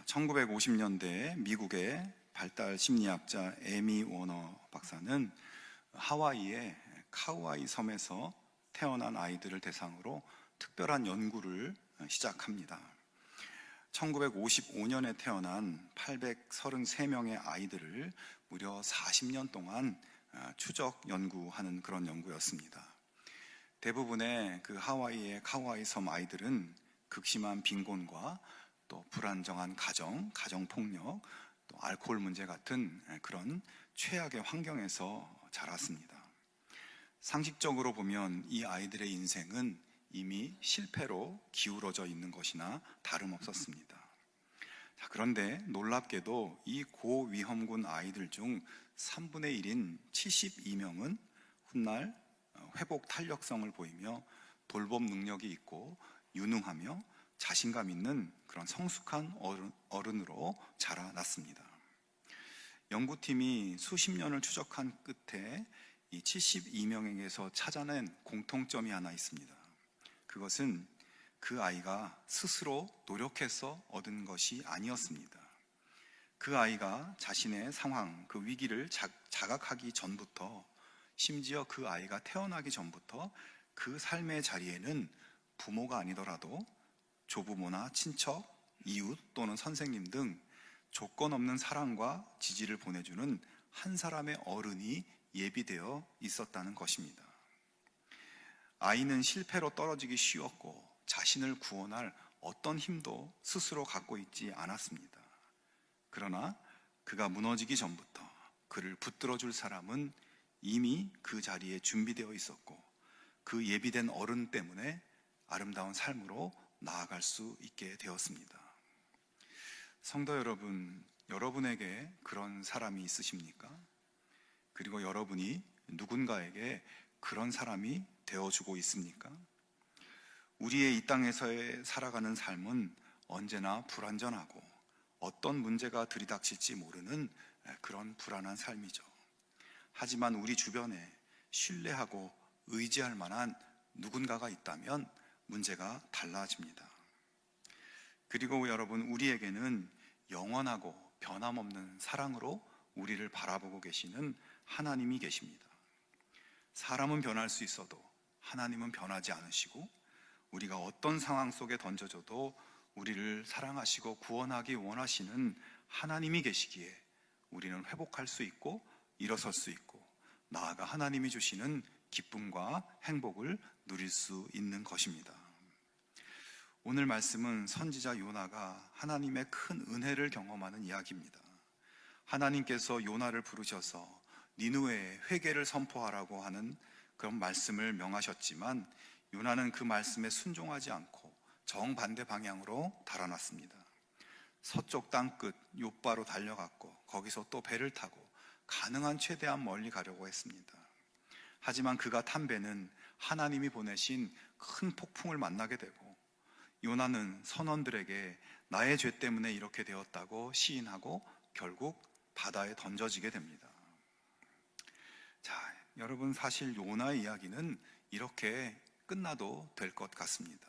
1950년대 미국의 발달 심리학자 에미 워너 박사는 하와이의 카우아이 섬에서 태어난 아이들을 대상으로 특별한 연구를 시작합니다. 1955년에 태어난 833명의 아이들을 무려 40년 동안 추적 연구하는 그런 연구였습니다. 대부분의 그 하와이의 카우아이 섬 아이들은 극심한 빈곤과 또 불안정한 가정폭력, 또 알코올 문제 같은 그런 최악의 환경에서 자랐습니다. 상식적으로 보면 이 아이들의 인생은 이미 실패로 기울어져 있는 것이나 다름없었습니다. 그런데 놀랍게도 이 고위험군 아이들 중 3분의 1인 72명은 훗날 회복 탄력성을 보이며 돌봄 능력이 있고 유능하며 자신감 있는 그런 성숙한 어른으로 자라났습니다. 연구팀이 수십 년을 추적한 끝에 이 72명에게서 찾아낸 공통점이 하나 있습니다. 그것은 그 아이가 스스로 노력해서 얻은 것이 아니었습니다. 그 아이가 자신의 상황, 그 위기를 자각하기 전부터, 심지어 그 아이가 태어나기 전부터 그 삶의 자리에는 부모가 아니더라도 조부모나 친척, 이웃 또는 선생님 등 조건 없는 사랑과 지지를 보내주는 한 사람의 어른이 예비되어 있었다는 것입니다. 아이는 실패로 떨어지기 쉬웠고 자신을 구원할 어떤 힘도 스스로 갖고 있지 않았습니다. 그러나 그가 무너지기 전부터 그를 붙들어 줄 사람은 이미 그 자리에 준비되어 있었고 그 예비된 어른 때문에 아름다운 삶으로 나아갈 수 있게 되었습니다. 성도 여러분, 여러분에게 그런 사람이 있으십니까? 그리고 여러분이 누군가에게 그런 사람이 되어주고 있습니까? 우리의 이 땅에서의 살아가는 삶은 언제나 불완전하고 어떤 문제가 들이닥칠지 모르는 그런 불안한 삶이죠. 하지만 우리 주변에 신뢰하고 의지할 만한 누군가가 있다면 문제가 달라집니다. 그리고 여러분, 우리에게는 영원하고 변함없는 사랑으로 우리를 바라보고 계시는 하나님이 계십니다. 사람은 변할 수 있어도 하나님은 변하지 않으시고 우리가 어떤 상황 속에 던져져도 우리를 사랑하시고 구원하기 원하시는 하나님이 계시기에 우리는 회복할 수 있고 일어설 수 있고 나아가 하나님이 주시는 기쁨과 행복을 누릴 수 있는 것입니다. 오늘 말씀은 선지자 요나가 하나님의 큰 은혜를 경험하는 이야기입니다. 하나님께서 요나를 부르셔서 니느웨에 회개를 선포하라고 하는 그런 말씀을 명하셨지만 요나는 그 말씀에 순종하지 않고 정반대 방향으로 달아났습니다. 서쪽 땅끝 욥바로 달려갔고 거기서 또 배를 타고 가능한 최대한 멀리 가려고 했습니다. 하지만 그가 탄 배는 하나님이 보내신 큰 폭풍을 만나게 되고 요나는 선원들에게 나의 죄 때문에 이렇게 되었다고 시인하고 결국 바다에 던져지게 됩니다. 자, 여러분, 사실 요나의 이야기는 이렇게 끝나도 될 것 같습니다.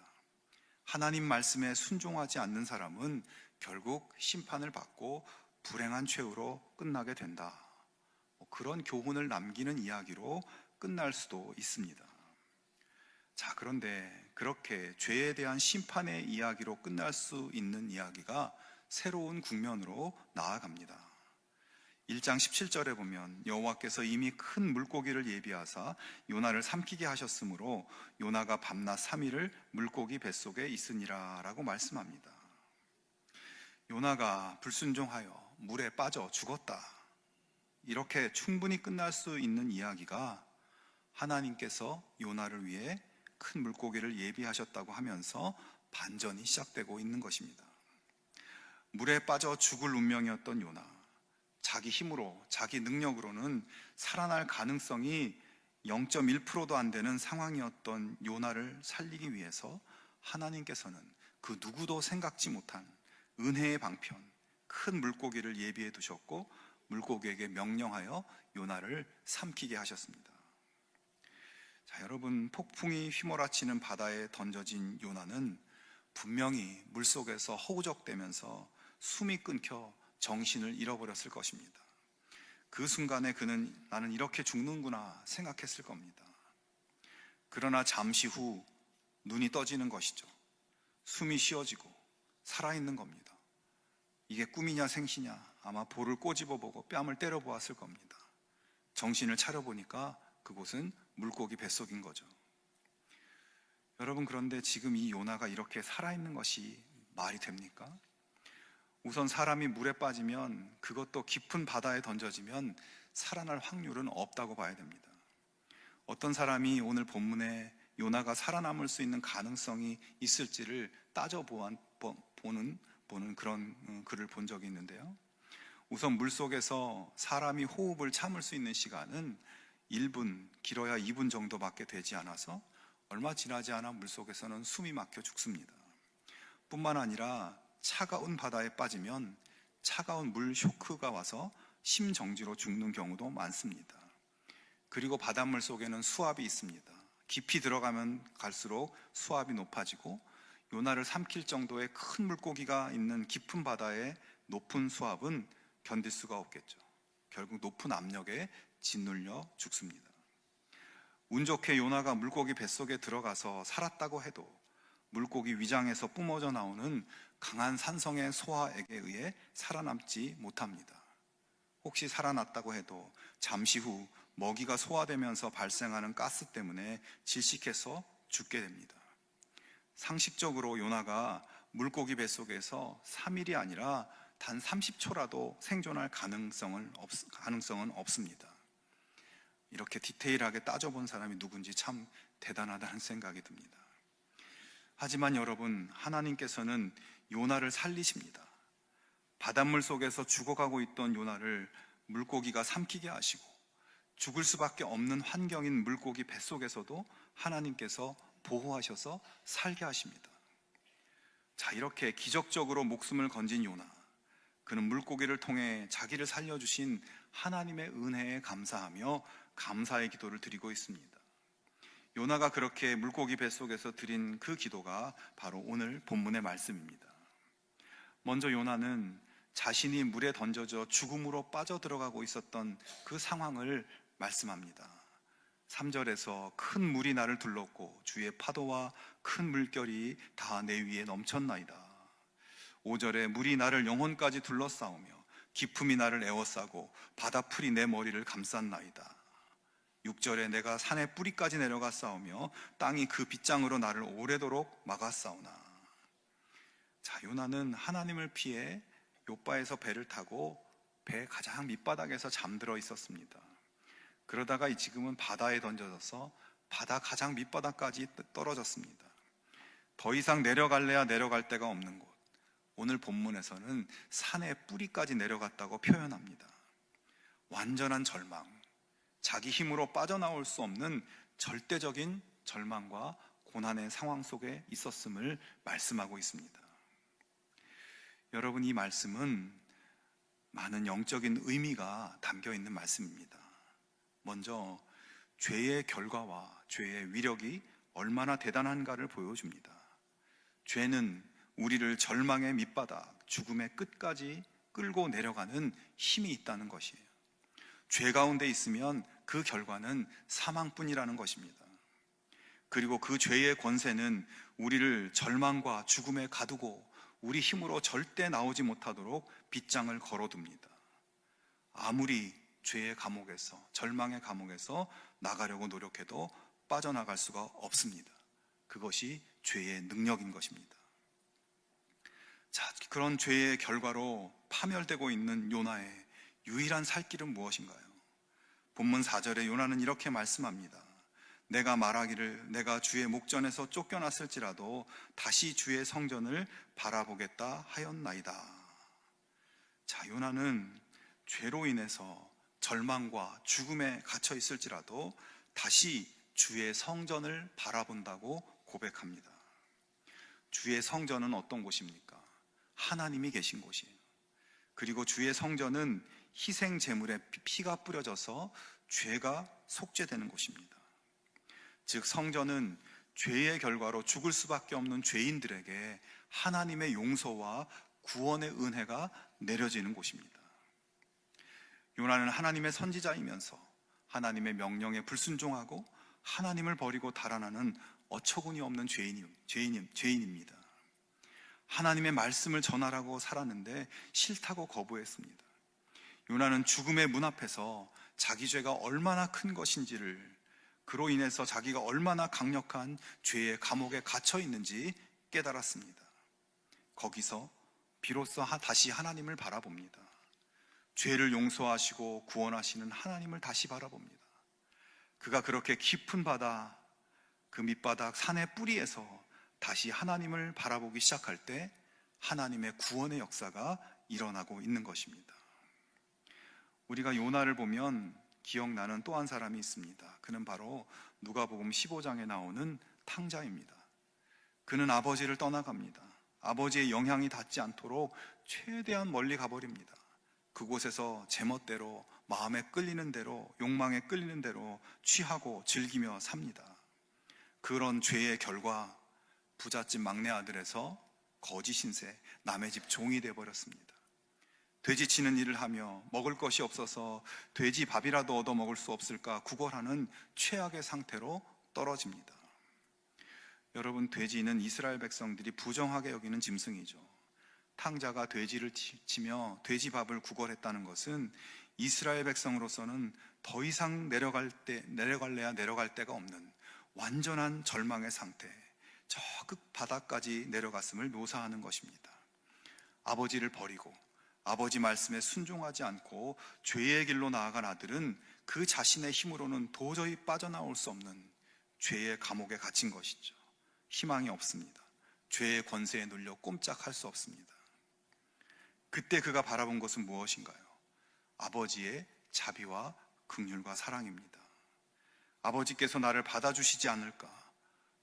하나님 말씀에 순종하지 않는 사람은 결국 심판을 받고 불행한 최후로 끝나게 된다. 그런 교훈을 남기는 이야기로 끝날 수도 있습니다. 자, 그런데 그렇게 죄에 대한 심판의 이야기로 끝날 수 있는 이야기가 새로운 국면으로 나아갑니다. 1장 17절에 보면 여호와께서 이미 큰 물고기를 예비하사 요나를 삼키게 하셨으므로 요나가 밤낮 3일을 물고기 뱃속에 있으니라 라고 말씀합니다. 요나가 불순종하여 물에 빠져 죽었다, 이렇게 충분히 끝날 수 있는 이야기가 하나님께서 요나를 위해 큰 물고기를 예비하셨다고 하면서 반전이 시작되고 있는 것입니다. 물에 빠져 죽을 운명이었던 요나, 자기 힘으로, 자기 능력으로는 살아날 가능성이 0.1%도 안 되는 상황이었던 요나를 살리기 위해서 하나님께서는 그 누구도 생각지 못한 은혜의 방편, 큰 물고기를 예비해 두셨고 물고기에게 명령하여 요나를 삼키게 하셨습니다. 자, 여러분, 폭풍이 휘몰아치는 바다에 던져진 요나는 분명히 물속에서 허우적대면서 숨이 끊겨 정신을 잃어버렸을 것입니다. 그 순간에 그는 나는 이렇게 죽는구나 생각했을 겁니다. 그러나 잠시 후 눈이 떠지는 것이죠. 숨이 쉬어지고 살아있는 겁니다. 이게 꿈이냐 생시냐 아마 볼을 꼬집어보고 뺨을 때려보았을 겁니다. 정신을 차려보니까 그곳은 물고기 뱃속인 거죠. 여러분, 그런데 지금 이 요나가 이렇게 살아있는 것이 말이 됩니까? 우선 사람이 물에 빠지면, 그것도 깊은 바다에 던져지면 살아날 확률은 없다고 봐야 됩니다. 어떤 사람이 오늘 본문에 요나가 살아남을 수 있는 가능성이 있을지를 따져보는 그런 글을 본 적이 있는데요. 우선 물속에서 사람이 호흡을 참을 수 있는 시간은 1분, 길어야 2분 정도밖에 되지 않아서 얼마 지나지 않아 물속에서는 숨이 막혀 죽습니다. 뿐만 아니라 차가운 바다에 빠지면 차가운 물 쇼크가 와서 심정지로 죽는 경우도 많습니다. 그리고 바닷물 속에는 수압이 있습니다. 깊이 들어가면 갈수록 수압이 높아지고 요나를 삼킬 정도의 큰 물고기가 있는 깊은 바다의 높은 수압은 견딜 수가 없겠죠. 결국 높은 압력에 짓눌려 죽습니다. 운 좋게 요나가 물고기 뱃속에 들어가서 살았다고 해도 물고기 위장에서 뿜어져 나오는 강한 산성의 소화액에 의해 살아남지 못합니다. 혹시 살아났다고 해도 잠시 후 먹이가 소화되면서 발생하는 가스 때문에 질식해서 죽게 됩니다. 상식적으로 요나가 물고기 뱃속에서 3일이 아니라 단 30초라도 생존할 가능성은 없습니다. 이렇게 디테일하게 따져본 사람이 누군지 참 대단하다는 생각이 듭니다. 하지만 여러분, 하나님께서는 요나를 살리십니다. 바닷물 속에서 죽어가고 있던 요나를 물고기가 삼키게 하시고 죽을 수밖에 없는 환경인 물고기 뱃속에서도 하나님께서 보호하셔서 살게 하십니다. 자, 이렇게 기적적으로 목숨을 건진 요나, 그는 물고기를 통해 자기를 살려주신 하나님의 은혜에 감사하며 감사의 기도를 드리고 있습니다. 요나가 그렇게 물고기 뱃속에서 드린 그 기도가 바로 오늘 본문의 말씀입니다. 먼저 요나는 자신이 물에 던져져 죽음으로 빠져들어가고 있었던 그 상황을 말씀합니다. 3절에서 큰 물이 나를 둘렀고 주의 파도와 큰 물결이 다 내 위에 넘쳤나이다. 5절에 물이 나를 영혼까지 둘러싸우며 깊음이 나를 에워싸고 바다풀이 내 머리를 감쌌나이다. 6절에 내가 산의 뿌리까지 내려가 싸우며 땅이 그 빗장으로 나를 오래도록 막았사오나. 자, 요나는 하나님을 피해 욥바에서 배를 타고 배 가장 밑바닥에서 잠들어 있었습니다. 그러다가 지금은 바다에 던져져서 바다 가장 밑바닥까지 떨어졌습니다. 더 이상 내려갈래야 내려갈 데가 없는 곳, 오늘 본문에서는 산의 뿌리까지 내려갔다고 표현합니다. 완전한 절망, 자기 힘으로 빠져나올 수 없는 절대적인 절망과 고난의 상황 속에 있었음을 말씀하고 있습니다. 여러분, 이 말씀은 많은 영적인 의미가 담겨 있는 말씀입니다. 먼저 죄의 결과와 죄의 위력이 얼마나 대단한가를 보여줍니다. 죄는 우리를 절망의 밑바닥, 죽음의 끝까지 끌고 내려가는 힘이 있다는 것이에요. 죄 가운데 있으면 그 결과는 사망뿐이라는 것입니다. 그리고 그 죄의 권세는 우리를 절망과 죽음에 가두고 우리 힘으로 절대 나오지 못하도록 빗장을 걸어둡니다. 아무리 죄의 감옥에서, 절망의 감옥에서 나가려고 노력해도 빠져나갈 수가 없습니다. 그것이 죄의 능력인 것입니다. 자, 그런 죄의 결과로 파멸되고 있는 요나의 유일한 살 길은 무엇인가요? 본문 4절에 요나는 이렇게 말씀합니다. 내가 말하기를 내가 주의 목전에서 쫓겨났을지라도 다시 주의 성전을 바라보겠다 하였나이다. 자, 요나는 죄로 인해서 절망과 죽음에 갇혀 있을지라도 다시 주의 성전을 바라본다고 고백합니다. 주의 성전은 어떤 곳입니까? 하나님이 계신 곳이에요. 그리고 주의 성전은 희생 제물에 피가 뿌려져서 죄가 속죄되는 곳입니다. 즉, 성전은 죄의 결과로 죽을 수밖에 없는 죄인들에게 하나님의 용서와 구원의 은혜가 내려지는 곳입니다. 요나는 하나님의 선지자이면서 하나님의 명령에 불순종하고 하나님을 버리고 달아나는 어처구니 없는 죄인입니다. 하나님의 말씀을 전하라고 살았는데 싫다고 거부했습니다. 요나는 죽음의 문 앞에서 자기 죄가 얼마나 큰 것인지를, 그로 인해서 자기가 얼마나 강력한 죄의 감옥에 갇혀 있는지 깨달았습니다. 거기서 비로소 다시 하나님을 바라봅니다. 죄를 용서하시고 구원하시는 하나님을 다시 바라봅니다. 그가 그렇게 깊은 바다, 그 밑바닥 산의 뿌리에서 다시 하나님을 바라보기 시작할 때 하나님의 구원의 역사가 일어나고 있는 것입니다. 우리가 요나를 보면 기억나는 또 한 사람이 있습니다. 그는 바로 누가복음 15장에 나오는 탕자입니다. 그는 아버지를 떠나갑니다. 아버지의 영향이 닿지 않도록 최대한 멀리 가버립니다. 그곳에서 제멋대로, 마음에 끌리는 대로, 욕망에 끌리는 대로 취하고 즐기며 삽니다. 그런 죄의 결과 부잣집 막내 아들에서 거지 신세, 남의 집 종이 되어버렸습니다. 돼지치는 일을 하며 먹을 것이 없어서 돼지 밥이라도 얻어 먹을 수 없을까 구걸하는 최악의 상태로 떨어집니다. 여러분, 돼지는 이스라엘 백성들이 부정하게 여기는 짐승이죠. 탕자가 돼지를 치며 돼지 밥을 구걸했다는 것은 이스라엘 백성으로서는 더 이상 내려갈래야 내려갈 데가 없는 완전한 절망의 상태, 저 끝바닥까지 내려갔음을 묘사하는 것입니다. 아버지를 버리고 아버지 말씀에 순종하지 않고 죄의 길로 나아간 아들은 그 자신의 힘으로는 도저히 빠져나올 수 없는 죄의 감옥에 갇힌 것이죠. 희망이 없습니다. 죄의 권세에 눌려 꼼짝할 수 없습니다. 그때 그가 바라본 것은 무엇인가요? 아버지의 자비와 긍휼과 사랑입니다. 아버지께서 나를 받아주시지 않을까?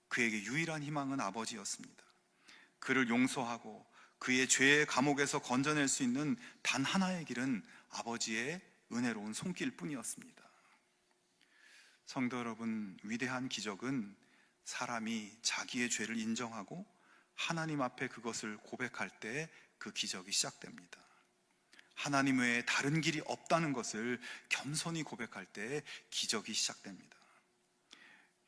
그에게 유일한 희망은 아버지였습니다. 그를 용서하고 그의 죄의 감옥에서 건져낼 수 있는 단 하나의 길은 아버지의 은혜로운 손길 뿐이었습니다. 성도 여러분, 위대한 기적은 사람이 자기의 죄를 인정하고 하나님 앞에 그것을 고백할 때 그 기적이 시작됩니다. 하나님 외에 다른 길이 없다는 것을 겸손히 고백할 때 기적이 시작됩니다.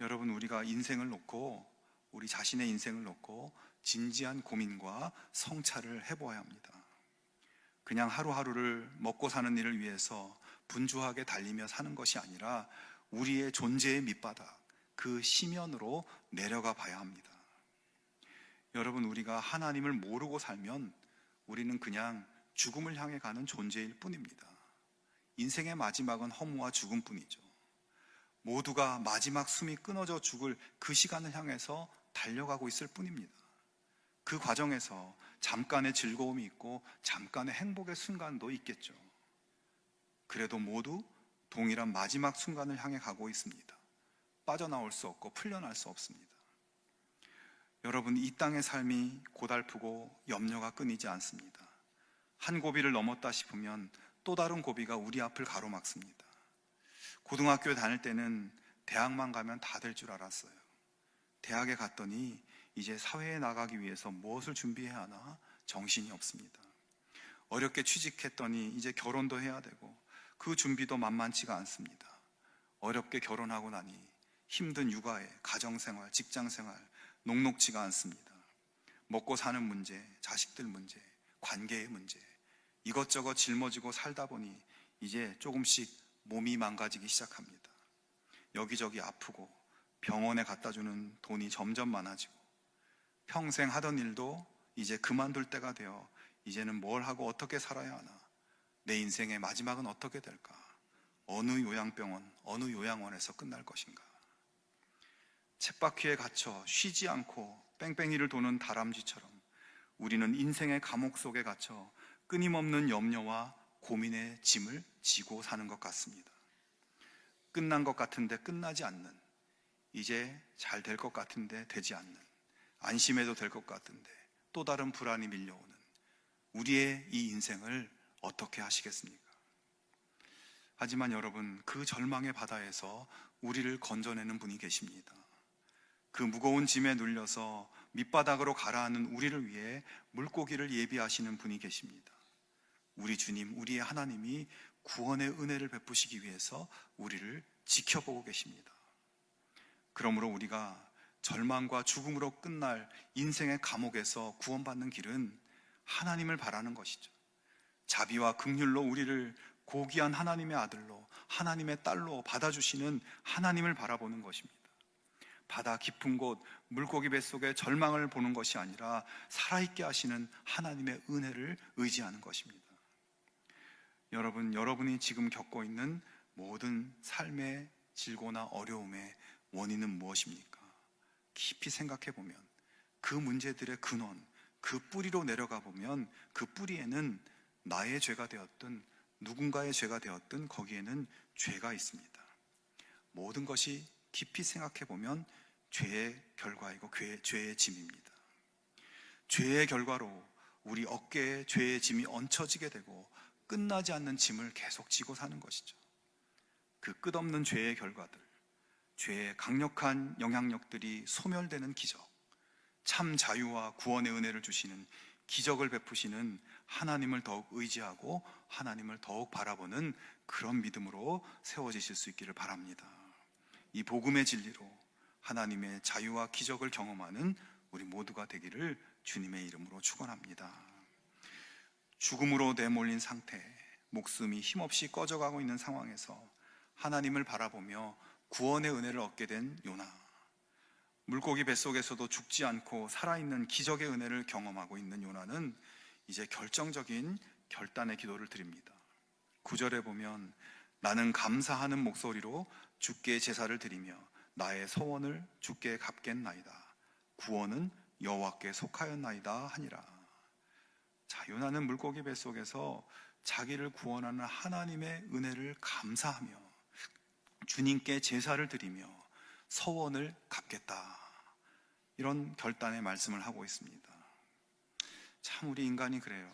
여러분, 우리가 인생을 놓고, 우리 자신의 인생을 놓고 진지한 고민과 성찰을 해보아야 합니다. 그냥 하루하루를 먹고 사는 일을 위해서 분주하게 달리며 사는 것이 아니라 우리의 존재의 밑바닥, 그 심연으로 내려가 봐야 합니다. 여러분, 우리가 하나님을 모르고 살면 우리는 그냥 죽음을 향해 가는 존재일 뿐입니다. 인생의 마지막은 허무와 죽음뿐이죠. 모두가 마지막 숨이 끊어져 죽을 그 시간을 향해서 달려가고 있을 뿐입니다. 그 과정에서 잠깐의 즐거움이 있고 잠깐의 행복의 순간도 있겠죠. 그래도 모두 동일한 마지막 순간을 향해 가고 있습니다. 빠져나올 수 없고 풀려날 수 없습니다. 여러분, 이 땅의 삶이 고달프고 염려가 끊이지 않습니다. 한 고비를 넘었다 싶으면 또 다른 고비가 우리 앞을 가로막습니다. 고등학교에 다닐 때는 대학만 가면 다 될 줄 알았어요. 대학에 갔더니 이제 사회에 나가기 위해서 무엇을 준비해야 하나 정신이 없습니다. 어렵게 취직했더니 이제 결혼도 해야 되고 그 준비도 만만치가 않습니다. 어렵게 결혼하고 나니 힘든 육아에 가정생활, 직장생활 녹록지가 않습니다. 먹고 사는 문제, 자식들 문제, 관계의 문제, 이것저것 짊어지고 살다 보니 이제 조금씩 몸이 망가지기 시작합니다. 여기저기 아프고 병원에 갖다주는 돈이 점점 많아지고 평생 하던 일도 이제 그만둘 때가 되어 이제는 뭘 하고 어떻게 살아야 하나, 내 인생의 마지막은 어떻게 될까, 어느 요양병원, 어느 요양원에서 끝날 것인가. 쳇바퀴에 갇혀 쉬지 않고 뺑뺑이를 도는 다람쥐처럼 우리는 인생의 감옥 속에 갇혀 끊임없는 염려와 고민의 짐을 지고 사는 것 같습니다. 끝난 것 같은데 끝나지 않는, 이제 잘 될 것 같은데 되지 않는, 안심해도 될 것 같은데 또 다른 불안이 밀려오는 우리의 이 인생을 어떻게 하시겠습니까? 하지만 여러분, 그 절망의 바다에서 우리를 건져내는 분이 계십니다. 그 무거운 짐에 눌려서 밑바닥으로 가라앉는 우리를 위해 물고기를 예비하시는 분이 계십니다. 우리 주님, 우리의 하나님이 구원의 은혜를 베푸시기 위해서 우리를 지켜보고 계십니다. 그러므로 우리가 절망과 죽음으로 끝날 인생의 감옥에서 구원받는 길은 하나님을 바라는 것이죠. 자비와 긍휼로 우리를 고귀한 하나님의 아들로, 하나님의 딸로 받아주시는 하나님을 바라보는 것입니다. 바다 깊은 곳, 물고기 뱃속의 절망을 보는 것이 아니라 살아있게 하시는 하나님의 은혜를 의지하는 것입니다. 여러분이 지금 겪고 있는 모든 삶의 질고나 어려움의 원인은 무엇입니까? 깊이 생각해 보면 그 문제들의 근원, 그 뿌리로 내려가 보면 그 뿌리에는 나의 죄가 되었든 누군가의 죄가 되었든 거기에는 죄가 있습니다. 모든 것이 깊이 생각해 보면 죄의 결과이고 죄의 짐입니다. 죄의 결과로 우리 어깨에 죄의 짐이 얹혀지게 되고 끝나지 않는 짐을 계속 지고 사는 것이죠. 그 끝없는 죄의 결과들, 죄의 강력한 영향력들이 소멸되는 기적, 참 자유와 구원의 은혜를 주시는 기적을 베푸시는 하나님을 더욱 의지하고 하나님을 더욱 바라보는 그런 믿음으로 세워지실 수 있기를 바랍니다. 이 복음의 진리로 하나님의 자유와 기적을 경험하는 우리 모두가 되기를 주님의 이름으로 축원합니다. 죽음으로 내몰린 상태, 목숨이 힘없이 꺼져가고 있는 상황에서 하나님을 바라보며 구원의 은혜를 얻게 된 요나, 물고기 뱃속에서도 죽지 않고 살아있는 기적의 은혜를 경험하고 있는 요나는 이제 결정적인 결단의 기도를 드립니다. 9절에 보면 나는 감사하는 목소리로 주께 제사를 드리며 나의 소원을 주께 갚겠나이다. 구원은 여호와께 속하였나이다 하니라. 자, 요나는 물고기 뱃속에서 자기를 구원하는 하나님의 은혜를 감사하며 주님께 제사를 드리며 서원을 갚겠다, 이런 결단의 말씀을 하고 있습니다. 참 우리 인간이 그래요.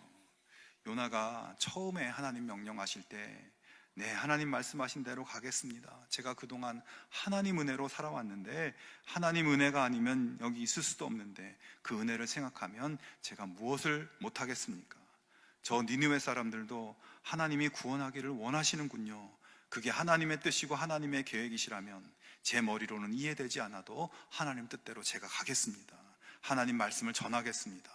요나가 처음에 하나님 명령하실 때 네, 하나님 말씀하신 대로 가겠습니다. 제가 그동안 하나님 은혜로 살아왔는데 하나님 은혜가 아니면 여기 있을 수도 없는데 그 은혜를 생각하면 제가 무엇을 못하겠습니까? 저 니느웨 사람들도 하나님이 구원하기를 원하시는군요. 그게 하나님의 뜻이고 하나님의 계획이시라면 제 머리로는 이해되지 않아도 하나님 뜻대로 제가 가겠습니다. 하나님 말씀을 전하겠습니다.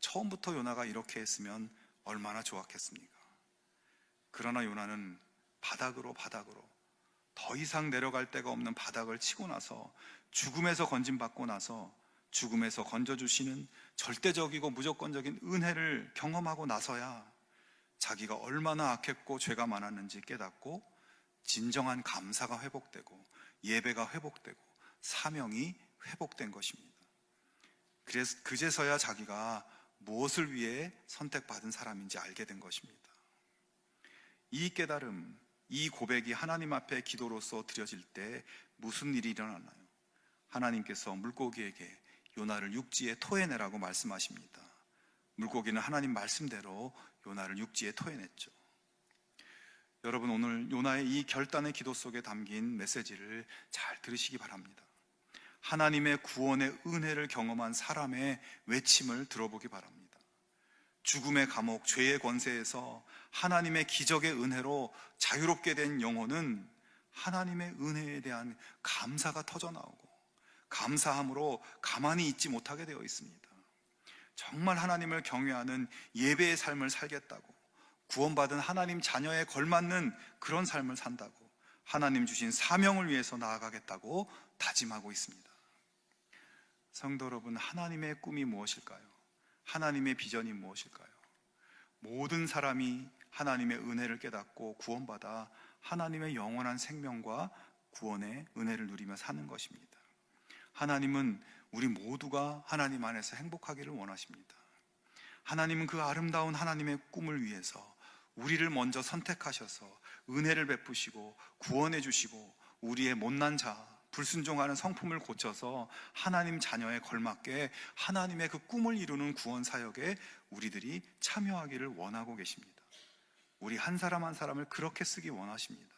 처음부터 요나가 이렇게 했으면 얼마나 좋았겠습니까? 그러나 요나는 바닥으로 더 이상 내려갈 데가 없는 바닥을 치고 나서 죽음에서 건짐받고 나서 죽음에서 건져주시는 절대적이고 무조건적인 은혜를 경험하고 나서야 자기가 얼마나 악했고 죄가 많았는지 깨닫고 진정한 감사가 회복되고 예배가 회복되고 사명이 회복된 것입니다. 그래서 그제서야 자기가 무엇을 위해 선택받은 사람인지 알게 된 것입니다. 이 깨달음, 이 고백이 하나님 앞에 기도로서 드려질 때 무슨 일이 일어나나요? 하나님께서 물고기에게 요나를 육지에 토해내라고 말씀하십니다. 물고기는 하나님 말씀대로 요나를 육지에 토해냈죠. 여러분, 오늘 요나의 이 결단의 기도 속에 담긴 메시지를 잘 들으시기 바랍니다. 하나님의 구원의 은혜를 경험한 사람의 외침을 들어보기 바랍니다. 죽음의 감옥, 죄의 권세에서 하나님의 기적의 은혜로 자유롭게 된 영혼은 하나님의 은혜에 대한 감사가 터져나오고 감사함으로 가만히 있지 못하게 되어 있습니다. 정말 하나님을 경외하는 예배의 삶을 살겠다고, 구원받은 하나님 자녀에 걸맞는 그런 삶을 산다고, 하나님 주신 사명을 위해서 나아가겠다고 다짐하고 있습니다. 성도 여러분, 하나님의 꿈이 무엇일까요? 하나님의 비전이 무엇일까요? 모든 사람이 하나님의 은혜를 깨닫고 구원받아 하나님의 영원한 생명과 구원의 은혜를 누리며 사는 것입니다. 하나님은 우리 모두가 하나님 안에서 행복하기를 원하십니다. 하나님은 그 아름다운 하나님의 꿈을 위해서 우리를 먼저 선택하셔서 은혜를 베푸시고 구원해 주시고 우리의 못난 자, 불순종하는 성품을 고쳐서 하나님 자녀에 걸맞게 하나님의 그 꿈을 이루는 구원 사역에 우리들이 참여하기를 원하고 계십니다. 우리 한 사람 한 사람을 그렇게 쓰기 원하십니다.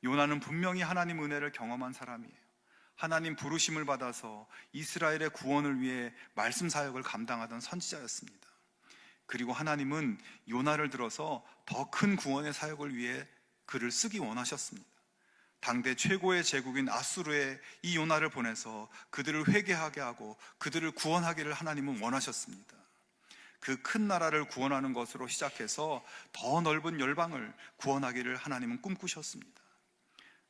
요나는 분명히 하나님 은혜를 경험한 사람이에요. 하나님 부르심을 받아서 이스라엘의 구원을 위해 말씀 사역을 감당하던 선지자였습니다. 그리고 하나님은 요나를 들어서 더 큰 구원의 사역을 위해 그를 쓰기 원하셨습니다. 당대 최고의 제국인 아수르에 이 요나를 보내서 그들을 회개하게 하고 그들을 구원하기를 하나님은 원하셨습니다. 그 큰 나라를 구원하는 것으로 시작해서 더 넓은 열방을 구원하기를 하나님은 꿈꾸셨습니다.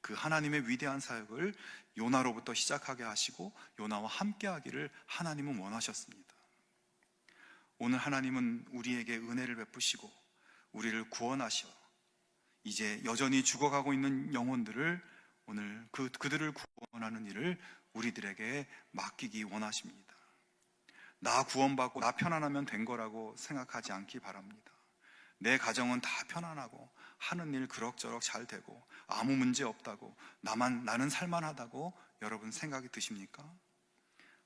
그 하나님의 위대한 사역을 요나로부터 시작하게 하시고 요나와 함께 하기를 하나님은 원하셨습니다. 오늘 하나님은 우리에게 은혜를 베푸시고 우리를 구원하셔 이제 여전히 죽어가고 있는 영혼들을 오늘 그들을 구원하는 일을 우리들에게 맡기기 원하십니다. 나 구원받고 나 편안하면 된 거라고 생각하지 않기 바랍니다. 내 가정은 다 편안하고 하는 일 그럭저럭 잘 되고 아무 문제 없다고 나는 살만하다고 여러분 생각이 드십니까?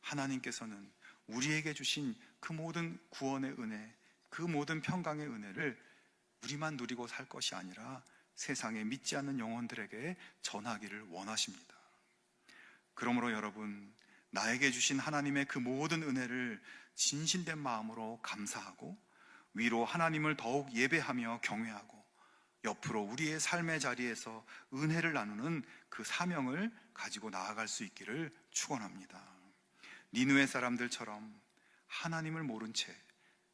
하나님께서는 우리에게 주신 그 모든 구원의 은혜, 그 모든 평강의 은혜를 우리만 누리고 살 것이 아니라 세상에 믿지 않는 영혼들에게 전하기를 원하십니다. 그러므로 여러분, 나에게 주신 하나님의 그 모든 은혜를 진실된 마음으로 감사하고 위로 하나님을 더욱 예배하며 경외하고 옆으로 우리의 삶의 자리에서 은혜를 나누는 그 사명을 가지고 나아갈 수 있기를 축원합니다. 니느웨 사람들처럼 하나님을 모른 채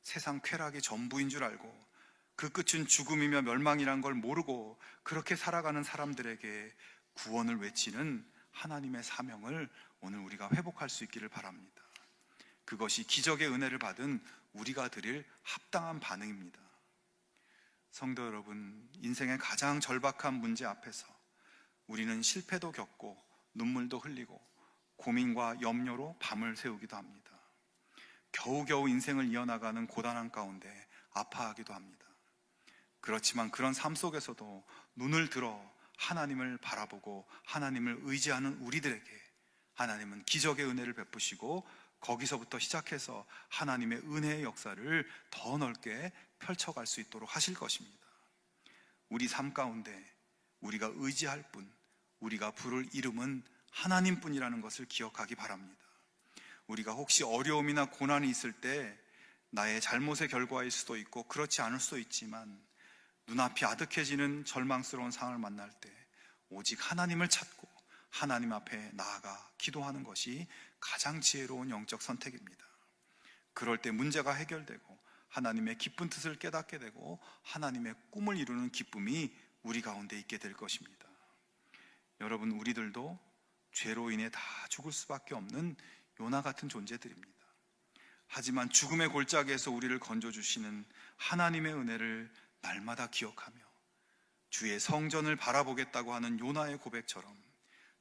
세상 쾌락이 전부인 줄 알고 그 끝은 죽음이며 멸망이란 걸 모르고 그렇게 살아가는 사람들에게 구원을 외치는 하나님의 사명을 오늘 우리가 회복할 수 있기를 바랍니다. 그것이 기적의 은혜를 받은 우리가 드릴 합당한 반응입니다. 성도 여러분, 인생의 가장 절박한 문제 앞에서 우리는 실패도 겪고 눈물도 흘리고 고민과 염려로 밤을 새우기도 합니다. 겨우겨우 인생을 이어나가는 고단한 가운데 아파하기도 합니다. 그렇지만 그런 삶 속에서도 눈을 들어 하나님을 바라보고 하나님을 의지하는 우리들에게 하나님은 기적의 은혜를 베푸시고 거기서부터 시작해서 하나님의 은혜의 역사를 더 넓게 펼쳐갈 수 있도록 하실 것입니다. 우리 삶 가운데 우리가 의지할 분, 우리가 부를 이름은 하나님뿐이라는 것을 기억하기 바랍니다. 우리가 혹시 어려움이나 고난이 있을 때 나의 잘못의 결과일 수도 있고 그렇지 않을 수도 있지만 눈앞이 아득해지는 절망스러운 상황을 만날 때 오직 하나님을 찾고 하나님 앞에 나아가 기도하는 것이 가장 지혜로운 영적 선택입니다. 그럴 때 문제가 해결되고 하나님의 깊은 뜻을 깨닫게 되고 하나님의 꿈을 이루는 기쁨이 우리 가운데 있게 될 것입니다. 여러분, 우리들도 죄로 인해 다 죽을 수밖에 없는 요나 같은 존재들입니다. 하지만 죽음의 골짜기에서 우리를 건져주시는 하나님의 은혜를 날마다 기억하며 주의 성전을 바라보겠다고 하는 요나의 고백처럼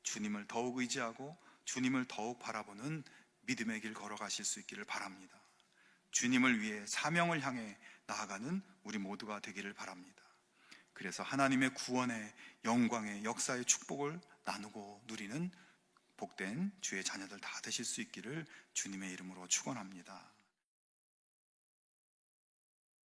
주님을 더욱 의지하고 주님을 더욱 바라보는 믿음의 길 걸어가실 수 있기를 바랍니다. 주님을 위해 사명을 향해 나아가는 우리 모두가 되기를 바랍니다. 그래서 하나님의 구원의 영광의 역사의 축복을 나누고 누리는 복된 주의 자녀들 다 되실 수 있기를 주님의 이름으로 축원합니다.